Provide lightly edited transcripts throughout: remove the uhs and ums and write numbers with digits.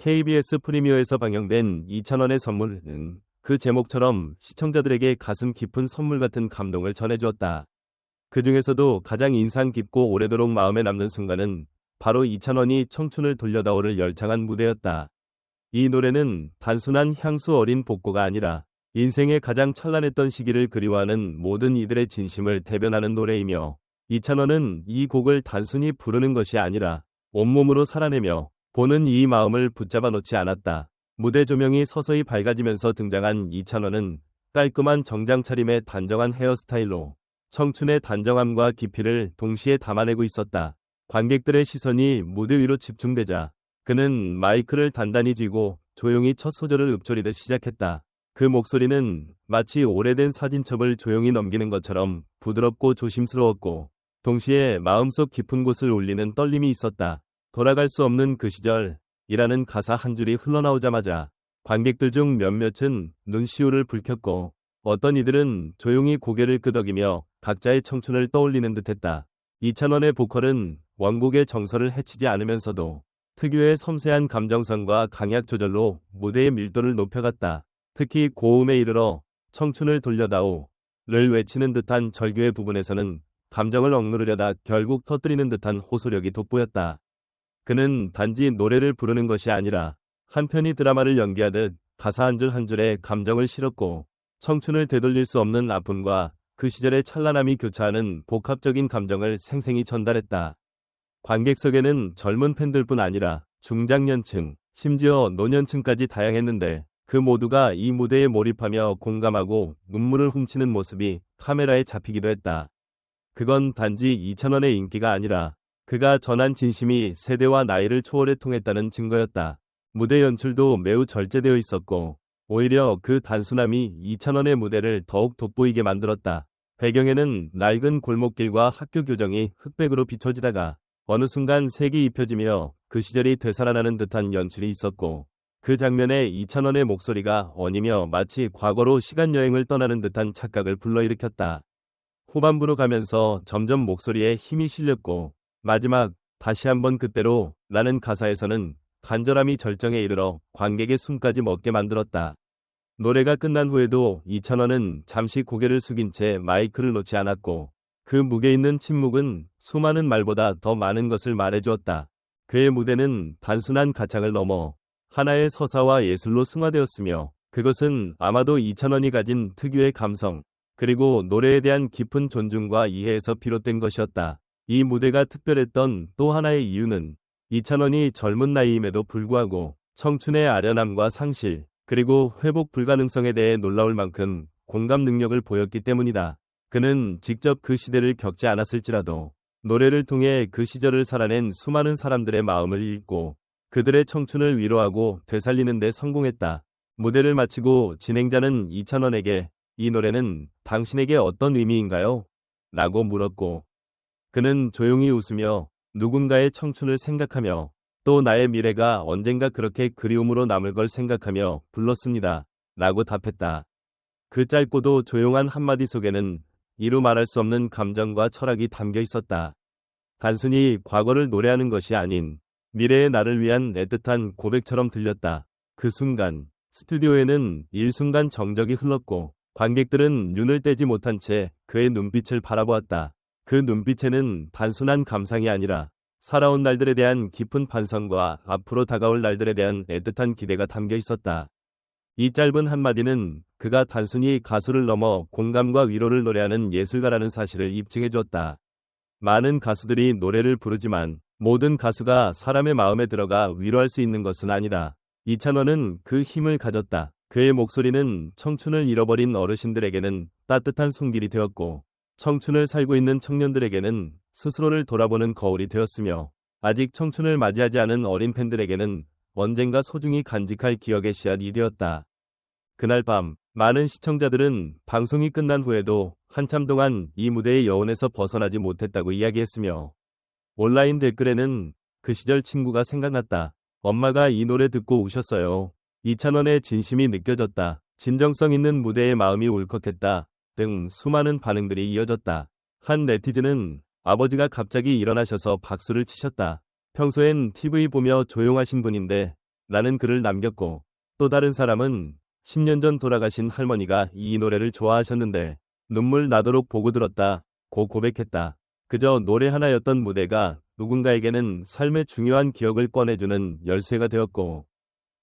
KBS 프리미어에서 방영된 2,000원의 선물은 그 제목처럼 시청자들에게 가슴 깊은 선물 같은 감동을 전해주었다. 그 중에서도 가장 인상 깊고 오래도록 마음에 남는 순간은 바로 2,000원이 청춘을 돌려다오를 열창한 무대였다. 이 노래는 단순한 향수 어린 복고가 아니라 인생의 가장 찬란했던 시기를 그리워하는 모든 이들의 진심을 대변하는 노래이며 2,000원은 이 곡을 단순히 부르는 것이 아니라 온몸으로 살아내며 보는 이 마음을 붙잡아 놓지 않았다. 무대 조명이 서서히 밝아지면서 등장한 2,000원은 깔끔한 정장 차림의 단정한 헤어스타일로 청춘의 단정함과 깊이를 동시에 담아내고 있었다. 관객들의 시선이 무대 위로 집중되자 그는 마이크를 단단히 쥐고 조용히 첫 소절을 읊조리듯 시작했다. 그 목소리는 마치 오래된 사진첩을 조용히 넘기는 것처럼 부드럽고 조심스러웠고 동시에 마음속 깊은 곳을 울리는 떨림이 있었다. 돌아갈 수 없는 그 시절 이라는 가사 한 줄이 흘러나오자마자 관객들 중 몇몇은 눈시울을 붉혔고 어떤 이들은 조용히 고개를 끄덕이며 각자의 청춘을 떠올리는 듯했다. 2,000원의 보컬은 원곡의 정서를 해치지 않으면서도 특유의 섬세한 감정선과 강약 조절로 무대의 밀도를 높여갔다. 특히 고음에 이르러 청춘을 돌려다오를 외치는 듯한 절규의 부분에서는 감정을 억누르려다 결국 터뜨리는 듯한 호소력이 돋보였다. 그는 단지 노래를 부르는 것이 아니라 한 편의 드라마를 연기하듯 가사 한 줄 한 줄에 감정을 실었고 청춘을 되돌릴 수 없는 아픔과 그 시절의 찬란함이 교차하는 복합적인 감정을 생생히 전달했다. 관객석에는 젊은 팬들뿐 아니라 중장년층, 심지어 노년층까지 다양했는데 그 모두가 이 무대에 몰입하며 공감하고 눈물을 훔치는 모습이 카메라에 잡히기도 했다. 그건 단지 2,000원의 인기가 아니라 그가 전한 진심이 세대와 나이를 초월해 통했다는 증거였다. 무대 연출도 매우 절제되어 있었고 오히려 그 단순함이 2,000원의 무대를 더욱 돋보이게 만들었다. 배경에는 낡은 골목길과 학교 교정이 흑백으로 비춰지다가 어느 순간 색이 입혀지며 그 시절이 되살아나는 듯한 연출이 있었고 그 장면에 2,000원의 목소리가 어니며 마치 과거로 시간여행을 떠나는 듯한 착각을 불러일으켰다. 후반부로 가면서 점점 목소리에 힘이 실렸고 마지막 다시 한번 그때로 라는 가사에서는 간절함이 절정에 이르러 관객의 숨까지 멎게 만들었다. 노래가 끝난 후에도 2,000원은 잠시 고개를 숙인 채 마이크를 놓지 않았고 그 무게 있는 침묵은 수많은 말보다 더 많은 것을 말해주었다. 그의 무대는 단순한 가창을 넘어 하나의 서사와 예술로 승화되었으며 그것은 아마도 2,000원이 가진 특유의 감성 그리고 노래에 대한 깊은 존중과 이해에서 비롯된 것이었다. 이 무대가 특별했던 또 하나의 이유는 2,000원이 젊은 나이임에도 불구하고 청춘의 아련함과 상실 그리고 회복 불가능성에 대해 놀라울 만큼 공감 능력을 보였기 때문이다. 그는 직접 그 시대를 겪지 않았을지라도 노래를 통해 그 시절을 살아낸 수많은 사람들의 마음을 읽고 그들의 청춘을 위로하고 되살리는 데 성공했다. 무대를 마치고 진행자는 2,000원에게 이 노래는 당신에게 어떤 의미인가요? 라고 물었고 그는 조용히 웃으며 누군가의 청춘을 생각하며 또 나의 미래가 언젠가 그렇게 그리움으로 남을 걸 생각하며 불렀습니다. 라고 답했다. 그 짧고도 조용한 한마디 속에는 이루 말할 수 없는 감정과 철학이 담겨 있었다. 단순히 과거를 노래하는 것이 아닌 미래의 나를 위한 애틋한 고백처럼 들렸다. 그 순간 스튜디오에는 일순간 정적이 흘렀고 관객들은 눈을 떼지 못한 채 그의 눈빛을 바라보았다. 그 눈빛에는 단순한 감상이 아니라 살아온 날들에 대한 깊은 반성과 앞으로 다가올 날들에 대한 애틋한 기대가 담겨 있었다. 이 짧은 한마디는 그가 단순히 가수를 넘어 공감과 위로를 노래하는 예술가라는 사실을 입증해 주었다. 많은 가수들이 노래를 부르지만 모든 가수가 사람의 마음에 들어가 위로할 수 있는 것은 아니다. 2,000원은 그 힘을 가졌다. 그의 목소리는 청춘을 잃어버린 어르신들에게는 따뜻한 손길이 되었고 청춘을 살고 있는 청년들에게는 스스로를 돌아보는 거울이 되었으며 아직 청춘을 맞이하지 않은 어린 팬들에게는 언젠가 소중히 간직할 기억의 씨앗이 되었다. 그날 밤 많은 시청자들은 방송이 끝난 후에도 한참 동안 이 무대의 여운에서 벗어나지 못했다고 이야기했으며 온라인 댓글에는 그 시절 친구가 생각났다. 엄마가 이 노래 듣고 우셨어요. 2,000원의 진심이 느껴졌다. 진정성 있는 무대의 마음이 울컥했다. 등 수많은 반응들이 이어졌다. 한 네티즌은 아버지가 갑자기 일어나셔서 박수를 치셨다. 평소엔 TV 보며 조용하신 분인데 라는 글을 남겼고 또 다른 사람은 10년 전 돌아가신 할머니가 이 노래를 좋아하셨는데 눈물 나도록 보고 들었다 고 고백했다. 그저 노래 하나였던 무대가 누군가에게는 삶의 중요한 기억을 꺼내주는 열쇠가 되었고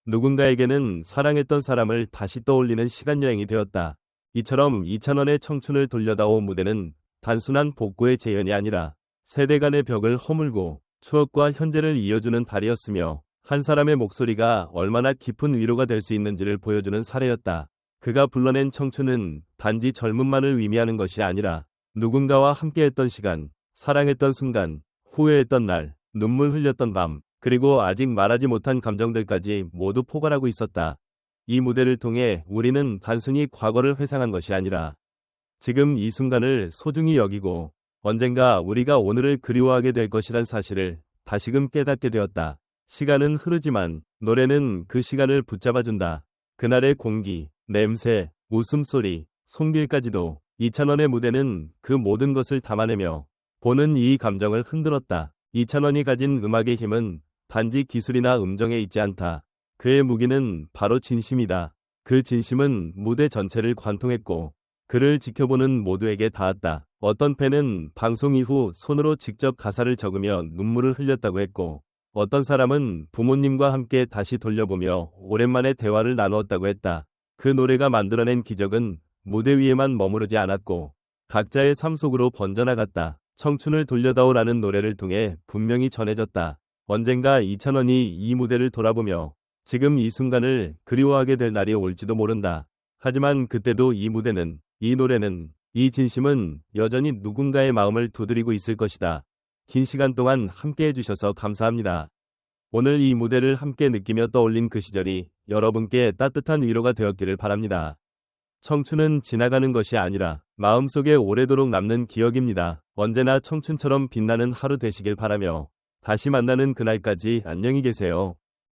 누군가에게는 사랑했던 사람을 다시 떠올리는 시간여행이 되었다. 이처럼 2000원의 청춘을 돌려다오 무대는 단순한 복고의 재현이 아니라 세대 간의 벽을 허물고 추억과 현재를 이어주는 다리였으며 한 사람의 목소리가 얼마나 깊은 위로가 될 수 있는지를 보여주는 사례였다. 그가 불러낸 청춘은 단지 젊음만을 의미하는 것이 아니라 누군가와 함께했던 시간, 사랑했던 순간, 후회했던 날, 눈물 흘렸던 밤, 그리고 아직 말하지 못한 감정들까지 모두 포괄하고 있었다. 이 무대를 통해 우리는 단순히 과거를 회상한 것이 아니라 지금 이 순간을 소중히 여기고 언젠가 우리가 오늘을 그리워하게 될 것이란 사실을 다시금 깨닫게 되었다. 시간은 흐르지만 노래는 그 시간을 붙잡아준다. 그날의 공기, 냄새, 웃음소리, 손길까지도 2000원의 무대는 그 모든 것을 담아내며 보는 이 감정을 흔들었다. 2000원이 가진 음악의 힘은 단지 기술이나 음정에 있지 않다. 그의 무기는 바로 진심이다. 그 진심은 무대 전체를 관통했고 그를 지켜보는 모두에게 닿았다. 어떤 팬은 방송 이후 손으로 직접 가사를 적으며 눈물을 흘렸다고 했고 어떤 사람은 부모님과 함께 다시 돌려보며 오랜만에 대화를 나누었다고 했다. 그 노래가 만들어낸 기적은 무대 위에만 머무르지 않았고 각자의 삶 속으로 번져나갔다. 청춘을 돌려다오라는 노래를 통해 분명히 전해졌다. 언젠가 2000원이 이 무대를 돌아보며 지금 이 순간을 그리워하게 될 날이 올지도 모른다. 하지만 그때도 이 무대는, 이 노래는, 이 진심은 여전히 누군가의 마음을 두드리고 있을 것이다. 긴 시간 동안 함께 해주셔서 감사합니다. 오늘 이 무대를 함께 느끼며 떠올린 그 시절이 여러분께 따뜻한 위로가 되었기를 바랍니다. 청춘은 지나가는 것이 아니라 마음속에 오래도록 남는 기억입니다. 언제나 청춘처럼 빛나는 하루 되시길 바라며 다시 만나는 그날까지 안녕히 계세요.